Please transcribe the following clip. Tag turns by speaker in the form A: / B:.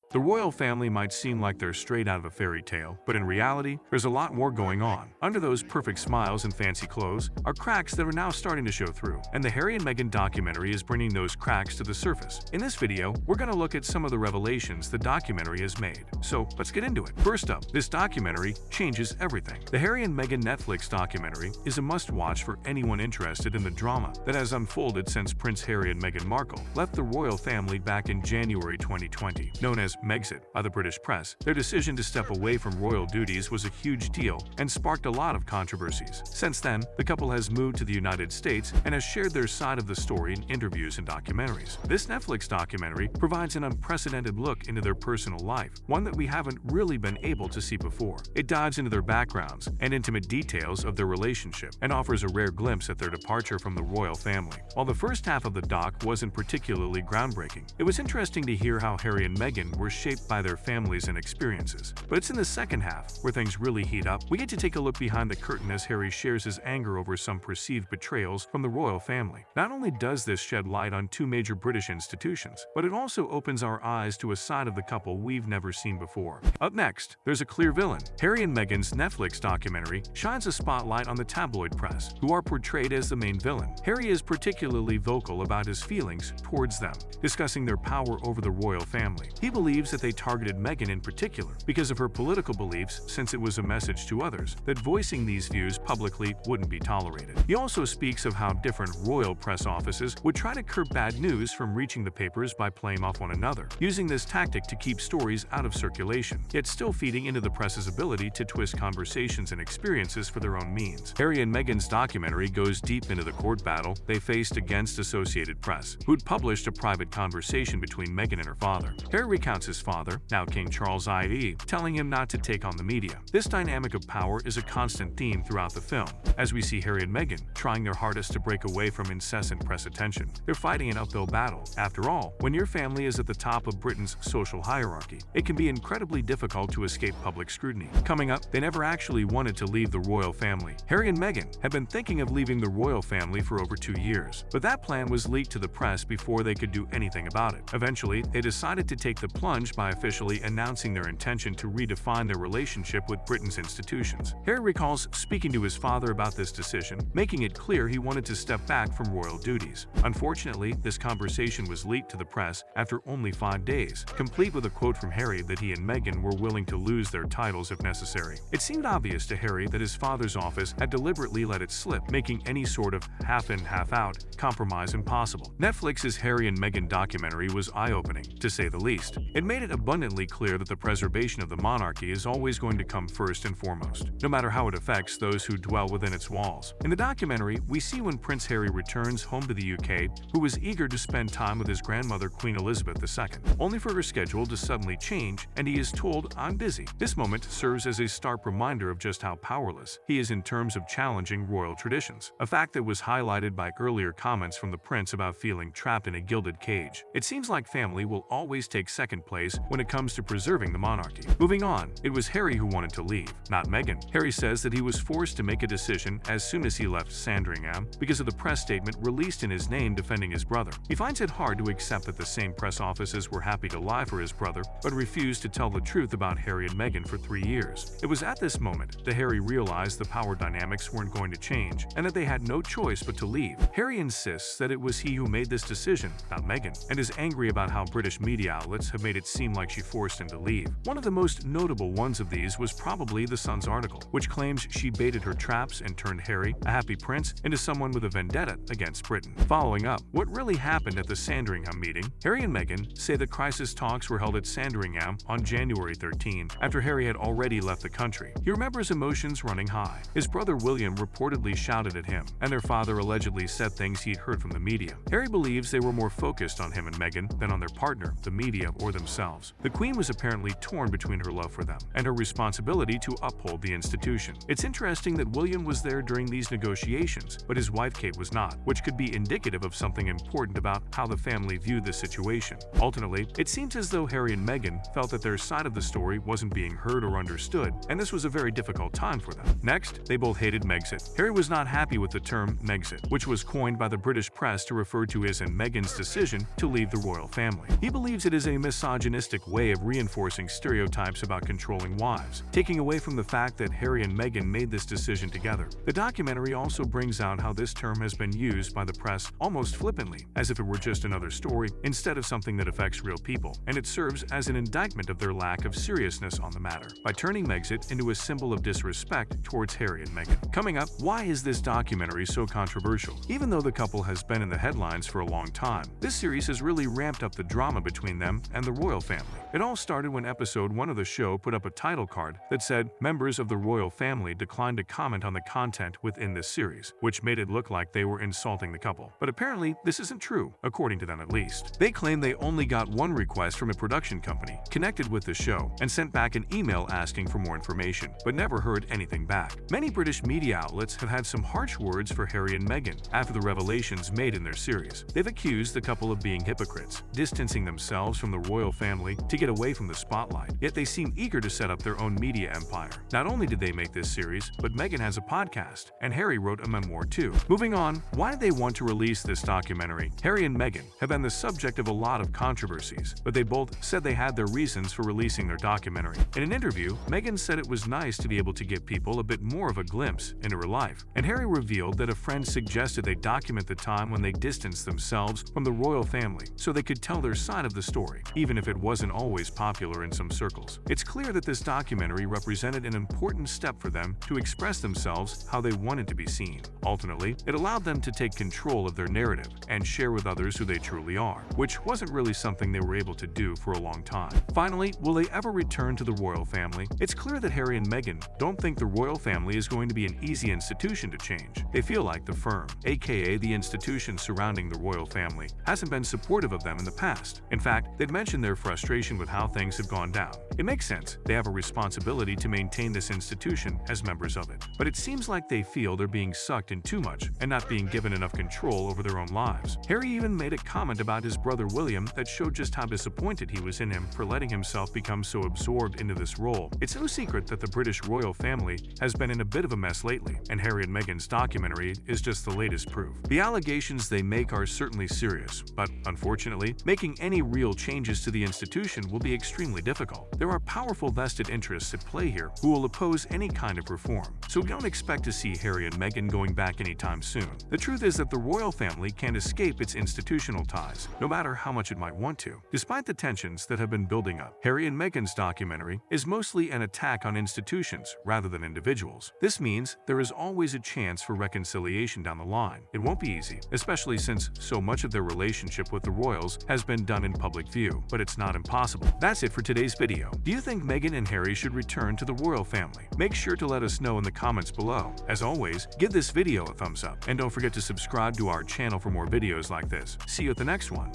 A: The royal family might seem like they're straight out of a fairy tale, but in reality, there's a lot more going on. Under those perfect smiles and fancy clothes are cracks that are now starting to show through, and the Harry and Meghan documentary is bringing those cracks to the surface. In this video, we're going to look at some of the revelations the documentary has made. So let's get into it. First up, this documentary changes everything. The Harry and Meghan Netflix documentary is a must-watch for anyone interested in the drama that has unfolded since Prince Harry and Meghan Markle left the royal family back in January 2020. Known as Megxit by the British press, their decision to step away from royal duties was a huge deal and sparked a lot of controversies. Since then, the couple has moved to the United States and has shared their side of the story in interviews and documentaries. This Netflix documentary provides an unprecedented look into their personal life, one that we haven't really been able to see before. It dives into their backgrounds and intimate details of their relationship and offers a rare glimpse at their departure from the royal family. While the first half of the doc wasn't particularly groundbreaking, it was interesting to hear how Harry and Meghan were shaped by their families and experiences. But it's in the second half where things really heat up. We get to take a look behind the curtain as Harry shares his anger over some perceived betrayals from the royal family. Not only does this shed light on two major British institutions, but it also opens our eyes to a side of the couple we've never seen before. Up next, there's a clear villain. Harry and Meghan's Netflix documentary shines a spotlight on the tabloid press, who are portrayed as the main villain. Harry is particularly vocal about his feelings towards them, discussing their power over the royal family. He believes that they targeted Meghan in particular because of her political beliefs, since it was a message to others that voicing these views publicly wouldn't be tolerated. He also speaks of how different royal press offices would try to curb bad news from reaching the papers by playing off one another, using this tactic to keep stories out of circulation, yet still feeding into the press's ability to twist conversations and experiences for their own means. Harry and Meghan's documentary goes deep into the court battle they faced against Associated Press, who'd published a private conversation between Meghan and her father. Harry recounts his father, now King Charles IE, telling him not to take on the media. This dynamic of power is a constant theme throughout the film, as we see Harry and Meghan trying their hardest to break away from incessant press attention. They're fighting an uphill battle. After all, when your family is at the top of Britain's social hierarchy, it can be incredibly difficult to escape public scrutiny. Coming up, they never actually wanted to leave the royal family. Harry and Meghan have been thinking of leaving the royal family for over 2 years, but that plan was leaked to the press before they could do anything about it. Eventually, they decided to take the plunge by officially announcing their intention to redefine their relationship with Britain's institutions. Harry recalls speaking to his father about this decision, making it clear he wanted to step back from royal duties. Unfortunately, this conversation was leaked to the press after only 5 days, complete with a quote from Harry that he and Meghan were willing to lose their titles if necessary. It seemed obvious to Harry that his father's office had deliberately let it slip, making any sort of half-in, half-out compromise impossible. Netflix's Harry and Meghan documentary was eye-opening, to say the least. It made it abundantly clear that the preservation of the monarchy is always going to come first and foremost, no matter how it affects those who dwell within its walls. In the documentary, we see when Prince Harry returns home to the UK, who was eager to spend time with his grandmother Queen Elizabeth II, only for her schedule to suddenly change and he is told, "I'm busy." This moment serves as a stark reminder of just how powerless he is in terms of challenging royal traditions, a fact that was highlighted by earlier comments from the prince about feeling trapped in a gilded cage. It seems like family will always take second place when it comes to preserving the monarchy. Moving on, it was Harry who wanted to leave, not Meghan. Harry says that he was forced to make a decision as soon as he left Sandringham because of the press statement released in his name defending his brother. He finds it hard to accept that the same press offices were happy to lie for his brother, but refused to tell the truth about Harry and Meghan for 3 years. It was at this moment that Harry realized the power dynamics weren't going to change and that they had no choice but to leave. Harry insists that it was he who made this decision, not Meghan, and is angry about how British media outlets have made it seem like she forced him to leave. One of the most notable ones of these was probably The Sun's article, which claims she baited her traps and turned Harry, a happy prince, into someone with a vendetta against Britain. Following up, what really happened at the Sandringham meeting? Harry and Meghan say the crisis talks were held at Sandringham on January 13, after Harry had already left the country. He remembers emotions running high. His brother William reportedly shouted at him, and their father allegedly said things he'd heard from the media. Harry believes they were more focused on him and Meghan than on their partner, the media, or themselves. The Queen was apparently torn between her love for them and her responsibility to uphold the institution. It's interesting that William was there during these negotiations, but his wife Kate was not, which could be indicative of something important about how the family viewed the situation. Ultimately, it seems as though Harry and Meghan felt that their side of the story wasn't being heard or understood, and this was a very difficult time for them. Next, they both hated Megxit. Harry was not happy with the term Megxit, which was coined by the British press to refer to his and Meghan's decision to leave the royal family. He believes it is a misogynist misogynistic way of reinforcing stereotypes about controlling wives, taking away from the fact that Harry and Meghan made this decision together. The documentary also brings out how this term has been used by the press almost flippantly, as if it were just another story instead of something that affects real people, and it serves as an indictment of their lack of seriousness on the matter, by turning Megxit into a symbol of disrespect towards Harry and Meghan. Coming up, why is this documentary so controversial? Even though the couple has been in the headlines for a long time, this series has really ramped up the drama between them and the royal family. It all started when episode 1 of the show put up a title card that said members of the royal family declined to comment on the content within this series, which made it look like they were insulting the couple. But apparently, this isn't true, according to them at least. They claim they only got one request from a production company connected with the show and sent back an email asking for more information, but never heard anything back. Many British media outlets have had some harsh words for Harry and Meghan after the revelations made in their series. They've accused the couple of being hypocrites, distancing themselves from the royal family to get away from the spotlight, yet they seem eager to set up their own media empire. Not only did they make this series, but Meghan has a podcast, and Harry wrote a memoir too. Moving on, why did they want to release this documentary? Harry and Meghan have been the subject of a lot of controversies, but they both said they had their reasons for releasing their documentary. In an interview, Meghan said it was nice to be able to give people a bit more of a glimpse into her life, and Harry revealed that a friend suggested they document the time when they distanced themselves from the royal family so they could tell their side of the story, even if it wasn't always popular in some circles. It's clear that this documentary represented an important step for them to express themselves how they wanted to be seen. Ultimately, it allowed them to take control of their narrative and share with others who they truly are, which wasn't really something they were able to do for a long time. Finally, will they ever return to the royal family? It's clear that Harry and Meghan don't think the royal family is going to be an easy institution to change. They feel like the firm, aka the institution surrounding the royal family, hasn't been supportive of them in the past. In fact, they'd mentioned their frustration with how things have gone down. It makes sense. They have a responsibility to maintain this institution as members of it. But it seems like they feel they're being sucked in too much and not being given enough control over their own lives. Harry even made a comment about his brother William that showed just how disappointed he was in him for letting himself become so absorbed into this role. It's no secret that the British royal family has been in a bit of a mess lately, and Harry and Meghan's documentary is just the latest proof. The allegations they make are certainly serious, but unfortunately, making any real changes to the institution will be extremely difficult. There are powerful vested interests at play here who will oppose any kind of reform, so we don't expect to see Harry and Meghan going back anytime soon. The truth is that the royal family can't escape its institutional ties, no matter how much it might want to. Despite the tensions that have been building up, Harry and Meghan's documentary is mostly an attack on institutions rather than individuals. This means there is always a chance for reconciliation down the line. It won't be easy, especially since so much of their relationship with the royals has been done in public view, but it's not impossible. That's it for today's video. Do you think Meghan and Harry should return to the royal family? Make sure to let us know in the comments below. As always, give this video a thumbs up, and don't forget to subscribe to our channel for more videos like this. See you at the next one.